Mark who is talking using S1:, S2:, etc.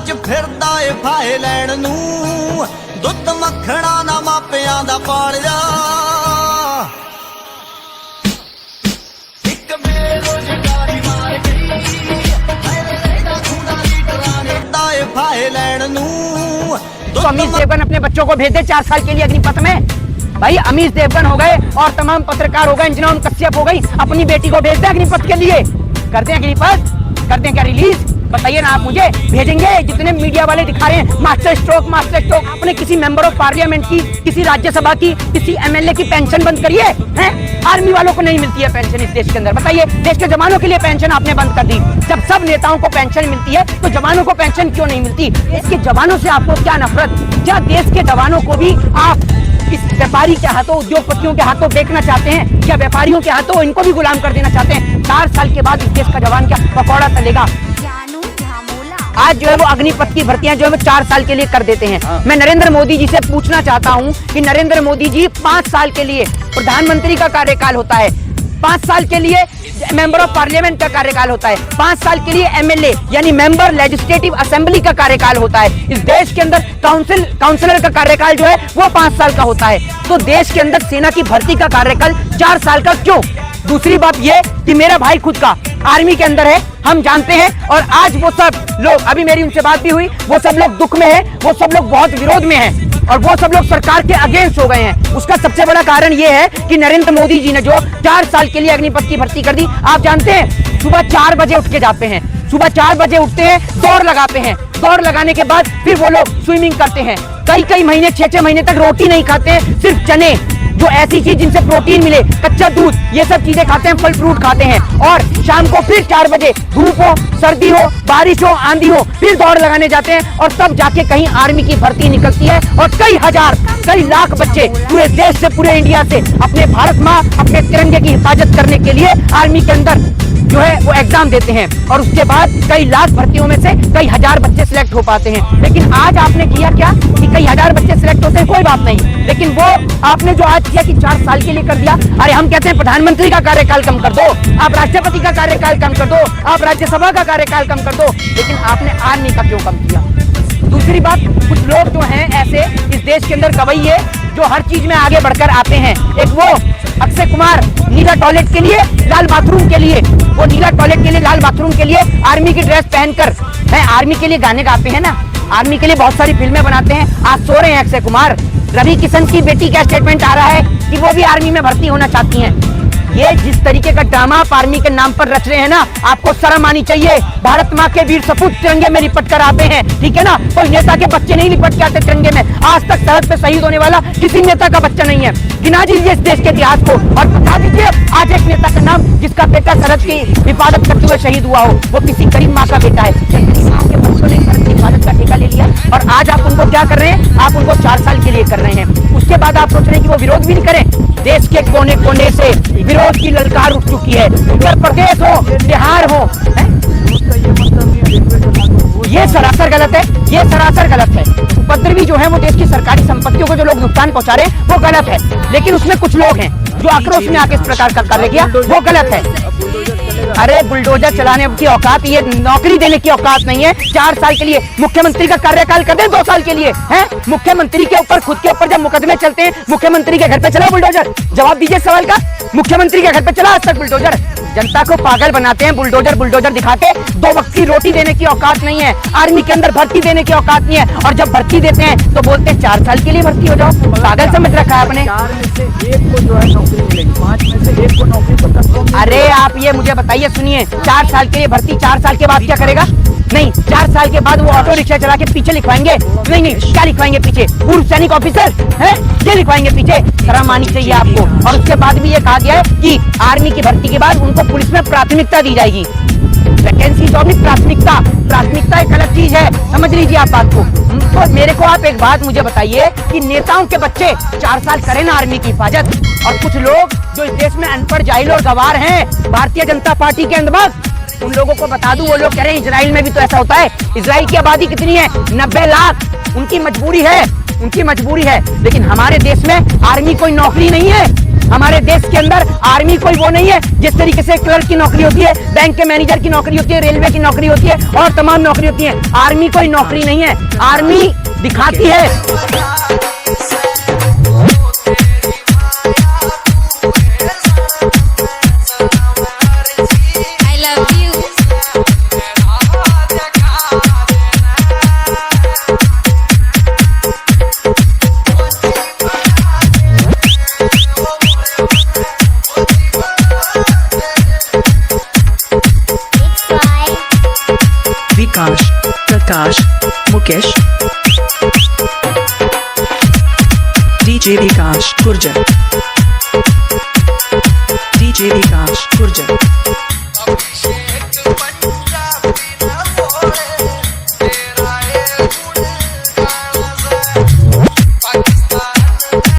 S1: ਅੱਜ ਫਿਰਦਾ ਏ ਫਾਹੇ ਲੈਣ ਨੂੰ ਦੁੱਧ ਮੱਖਣਾ ਨਾ ਮਾਪਿਆਂ ਦਾ ਪਾਲਿਆ ਇੱਕ ਬੇਰੁਜ਼ਗਾਰੀ ਮਾਰ ਗਈ ਲੈਦਾ ਖੁਦਾ ਲੀਡਰਾਂ ਨੇ ਫਿਰਦਾ ਏ ਫਾਹੇ ਲੈਣ ਨੂੰ
S2: तो अमीश देवगन अपने बच्चों को भेज दे 4 साल के लिए अग्निपथ में। भाई अमीश देवगन हो गए और तमाम पत्रकार हो गए, इंजनॉन कश्यप हो गई, अपनी बेटी को भेज दे अग्निपथ के लिए। कर दें अग्निपथ, कर दें क्या रिलीज? बताइए ना आप मुझे। भेजेंगे? जितने मीडिया वाले दिखा रहे हैं मास्टर स्ट्रोक मास्टर स्ट्रोक, अपने किसी मेंबर ऑफ पार्लियामेंट की, किसी राज्यसभा की, किसी एमएलए की पेंशन बंद करिए हैं? आर्मी वालों को नहीं मिलती है पेंशन इस देश के अंदर। बताइए, देश के जवानों के लिए पेंशन आपने बंद कर दी। जब सब नेताओं को पेंशन मिलती है तो जवानों को पेंशन क्यों नहीं मिलती? देश के जवानों से आपको क्या नफरत? क्या देश के जवानों को भी आप इस व्यापारी के हाथों, उद्योगपतियों के हाथों बेचना चाहते हैं? क्या व्यापारियों के हाथों इनको भी गुलाम कर देना चाहते हैं? 4 साल के बाद इस देश का जवान क्या पकौड़ा तलेगा? आज जो है वो अग्निपथ की भर्तियां जो है वो 4 साल के लिए कर देते हैं। मैं नरेंद्र मोदी जी से पूछना चाहता हूं कि नरेंद्र मोदी जी 5 साल के लिए प्रधानमंत्री का कार्यकाल होता है, 5 साल के लिए मेंबर ऑफ पार्लियामेंट का कार्यकाल होता है, 5 साल के लिए एमएलए यानी मेंबर लेजिस्लेटिव असेंबली का कार्यकाल होता है। इस देश के अंदर काउंसिलर का कार्यकाल जो है वो 5 साल का होता है। तो देश के अंदर सेना की भर्ती का कार्यकाल 4 साल का क्यों? दूसरी बात यह कि मेरा भाई खुद का आर्मी के अंदर है, हम जानते हैं। और आज वो सब लोग, अभी मेरी उनसे बात भी हुई, वो सब लोग दुख में हैं, वो सब लोग बहुत विरोध में हैं और वो सब लोग सरकार के अगेंस्ट हो गए हैं। उसका सबसे बड़ा कारण ये है कि नरेंद्र मोदी जी ने जो 4 साल के लिए अग्निपथ की भर्ती कर दी। आप जानते हैं सुबह 4 बजे उठ के जाते हैं, सुबह 4 बजे उठते हैं, दौड़ लगाते हैं, दौड़ लगाने के बाद फिर वो लोग स्विमिंग करते हैं, कई महीने 6 महीने तक रोटी नहीं खाते हैं, सिर्फ चने, जो ऐसी चीज जिनसे प्रोटीन मिले, कच्चा दूध, ये सब चीजें खाते हैं, फल फ्रूट खाते हैं। और शाम को फिर 4 बजे धूप हो, सर्दी हो, बारिश हो, आंधी हो, फिर दौड़ लगाने जाते हैं और तब जाके कहीं आर्मी की भर्ती निकलती है और कई हजार, कई लाख बच्चे पूरे देश से, पूरे इंडिया से अपने भारत माँ, अपने तिरंगे की हिफाजत करने के लिए आर्मी के अंदर जो है वो एग्जाम देते हैं और उसके बाद कई लाख भर्तियों में से कई हजार बच्चे सिलेक्ट हो पाते हैं। लेकिन आज आपने किया क्या कि कई हजार बच्चे सिलेक्ट होते हैं, कोई बात नहीं, लेकिन वो आपने जो आज किया कि 4 साल के लिए कर दिया। अरे हम कहते हैं प्रधानमंत्री का कार्यकाल कम कर दो, आप राष्ट्रपति का कार्यकाल कम कर दो, आप राज्यसभा का कार्यकाल कम कर दो, लेकिन आपने आर्मी का क्यों कम किया? दूसरी बात, कुछ लोग जो हैं ऐसे इस देश के अंदर गवैये जो हर चीज में आगे बढ़कर आते हैं। एक वो अक्षय कुमार नीला टॉयलेट के लिए, लाल बाथरूम के लिए, वो नीला टॉयलेट के लिए, लाल बाथरूम के लिए आर्मी की ड्रेस पहनकर आर्मी के लिए गाने गाते हैं ना, आर्मी के लिए बहुत सारी फिल्में बनाते हैं। आज सो रहे हैं अक्षय कुमार। रवि किशन की बेटी का स्टेटमेंट आ रहा है कि वो भी आर्मी में भर्ती होना चाहती हैं। ये जिस तरीके का ड्रामा आप आर्मी के नाम पर रच रहे हैं ना, आपको शर्म आनी चाहिए। भारत माँ के वीर सपूत तिरंगे में लिपट कर आते हैं, ठीक है ना? कोई नेता के बच्चे नहीं लिपट के आते तिरंगे में। आज तक सरहद पे शहीद होने वाला किसी नेता का बच्चा नहीं है। गिना दीजिए इस देश के इतिहास को और बता दीजिए आज एक नेता का नाम जिसका बेटा सरहद की हिफाजत करते हुए शहीद हुआ हो, वो किसी गरीब माँ का बेटा है। आपके बच्चों ने सरहद की हिफाजत का ठेका ले लिया और आज आप उनको क्या कर रहे हैं? आप उनको 4 साल के लिए कर रहे हैं। उसके बाद आप सोच रहे हैं कि वो विरोध भी नहीं करें। देश के कोने कोने से विरोध की ललकार उठ चुकी है। उत्तर प्रदेश हो, बिहार हो, ये सरासर गलत है, ये सरासर गलत है। उपद्रवी जो है वो देश की सरकारी संपत्तियों को जो लोग नुकसान पहुंचा रहे हैं वो गलत है, लेकिन उसमें कुछ लोग हैं जो आक्रोश में आके इस प्रकार का कार्य किया, वो गलत है। अरे बुलडोजर चलाने की औकात, ये नौकरी देने की औकात नहीं है। 4 साल के लिए मुख्यमंत्री का कार्यकाल कर दे 2 साल के लिए, हैं? मुख्यमंत्री के ऊपर, खुद के ऊपर जब मुकदमे चलते हैं, मुख्यमंत्री के घर पे चला बुलडोजर? जवाब दीजिए सवाल का। मुख्यमंत्री के घर पे चला आज तक बुलडोजर? जनता को पागल बनाते हैं बुलडोजर बुलडोजर दिखा के। 2 वक्त की रोटी देने की औकात नहीं है, आर्मी के अंदर भर्ती देने की औकात नहीं है। और जब भर्ती देते हैं तो बोलते हैं 4 साल के लिए भर्ती हो जाओ। पागल समझ रखा है आपने।
S3: 4 में से 1 को जो है नौकरी मिलेगी, 5 में से 1 को नौकरी तो कंफर्म।
S2: अरे आप ये मुझे बताइए, सुनिए, 4 साल के लिए भर्ती, 4 साल के बाद क्या करेगा? नहीं, 4 साल के बाद वो ऑटो रिक्शा चला के पीछे लिखवाएंगे। नहीं, क्या लिखवाएंगे पीछे? पूर्व सैनिक ऑफिसर है, ये लिखवाएंगे पीछे। शर्म आनी चाहिए आपको। और उसके बाद भी ये कहा गया है कि आर्मी की भर्ती के बाद उनको पुलिस में प्राथमिकता दी जाएगी। वैकेंसी जॉब में प्राथमिकता, प्राथमिकता एक अलग चीज है, समझ लीजिए आप बात को। तो मेरे को आप एक बात मुझे बताइए कि नेताओं के बच्चे 4 साल करें ना आर्मी की हिफाजत, और कुछ लोग जो इस देश में अनपढ़, जाहिल और गवार हैं, भारतीय जनता पार्टी के अंदर, उन लोगों को बता दूं, वो लोग कह रहे हैं इजराइल में भी तो ऐसा होता है। इजराइल की आबादी कितनी है? 90 लाख। उनकी मजबूरी है, उनकी मजबूरी है। लेकिन हमारे देश में आर्मी कोई नौकरी नहीं है, हमारे देश के अंदर आर्मी कोई वो नहीं है जिस तरीके से क्लर्क की नौकरी होती है, बैंक के मैनेजर की नौकरी होती है, रेलवे की नौकरी होती है और तमाम नौकरी होती है। आर्मी कोई नौकरी नहीं है, आर्मी दिखाती है।
S4: I love you. It's fine.
S5: Vikash, Prakash, Mukesh, DJ Vikash Gurjar, DJ Vikash Gurjar.